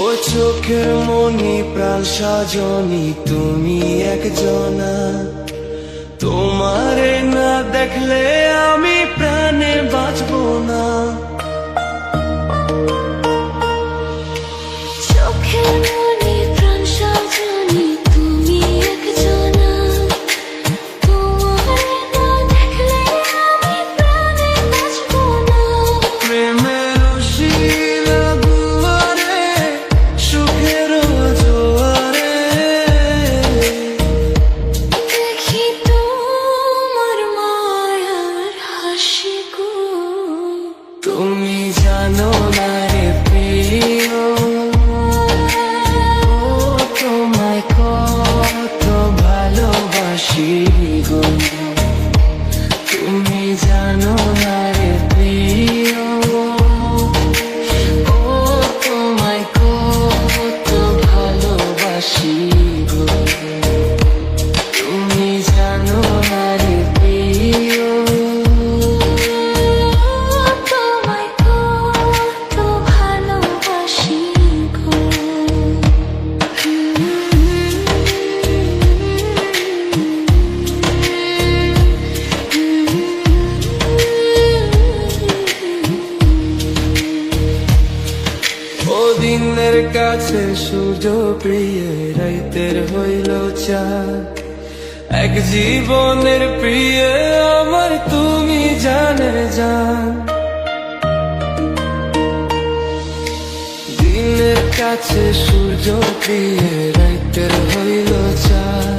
ও চোখের মনি প্রাণ সাজনি তুমি একজনা, তোমারে না দেখলে আমি প্রাণে বাঁচবো না। চোখের মনি প্রাণ সাজনি তুমি একজনা, তোমারে না দেখলে আমি প্রাণে বাঁচবো না। প্রেমের শিলা দুয়ারে সুখের জোয়ারে দেখি তোমার মায়ার হাসি গো। তুমি জানো না রে প্রিয়, তোমায় কত ভালোবাসি গো। তুমি জানো না রে প্রিয়, তোমায় কত ভালোবাসি গো। তুমি জানো না রে প্রিয়, তোমায় কত ভালোবাসি গো। ও দিনের কাছে সূর্য প্রিয়, রাইতের হইল চাঁদ। এক জীবনের প্রিয় আমার তুমি জানের জান। দিনের কাছে সূর্য প্রিয়, রাইতের হইল চাঁদ।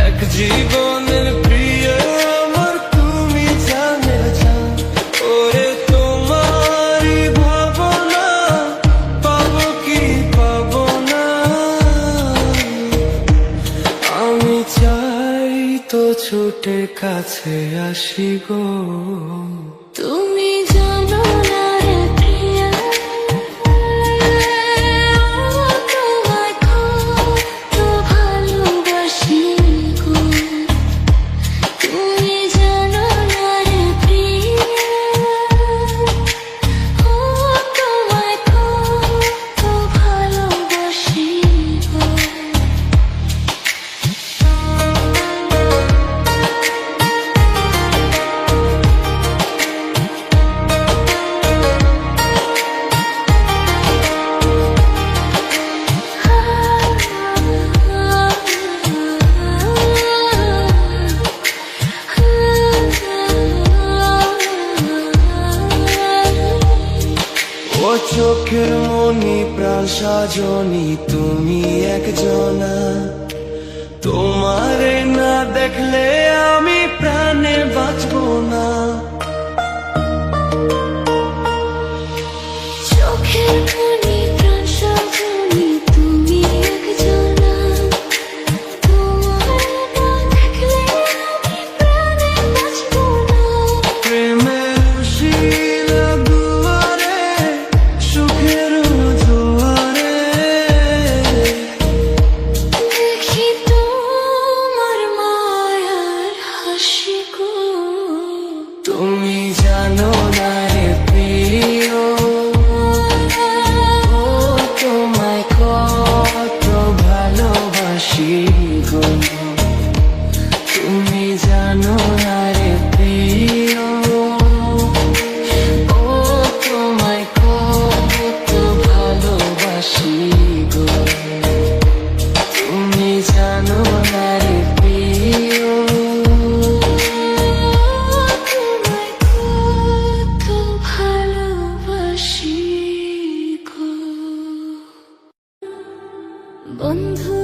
এক জীবনের প্রিয় আমার তুমি জানের জান। ওরে তোমারই ভাবনা পাবো কি পাবো না, আমি চাই তো ছুটে কাছে আসি গো। তুমি জানো না রে প্রিয়া, তোমায় কত ভালোবাসি গো। তুমি জানো না রে প্রিয়া, তোমায় কত ভালোবাসি গো। ও চোখের মনি প্রাণ সাজনি তুমি একজনা, তোমারে না দেখলে আমি প্রাণে বাঁচবো না। চোখের মনি প্রাণ সাজনি তুমি একজনা, তোমারে না দেখলে আমি প্রাণে বাঁচবো না। প্রেমের শিলা দুয়ারে সুখের জোয়ারে দেখি তোমার মায়ার হাসি গো। তুমি জানো না রে প্রিয়, তোমায় কত ভালোবাসি গো। তুমি জানো না রে প্রিয়, তোমায় কত ভালোবাসি গো। তুমি জানো না রে প্রিয়, তোমায় কত ভালোবাসি গো। বন্ধু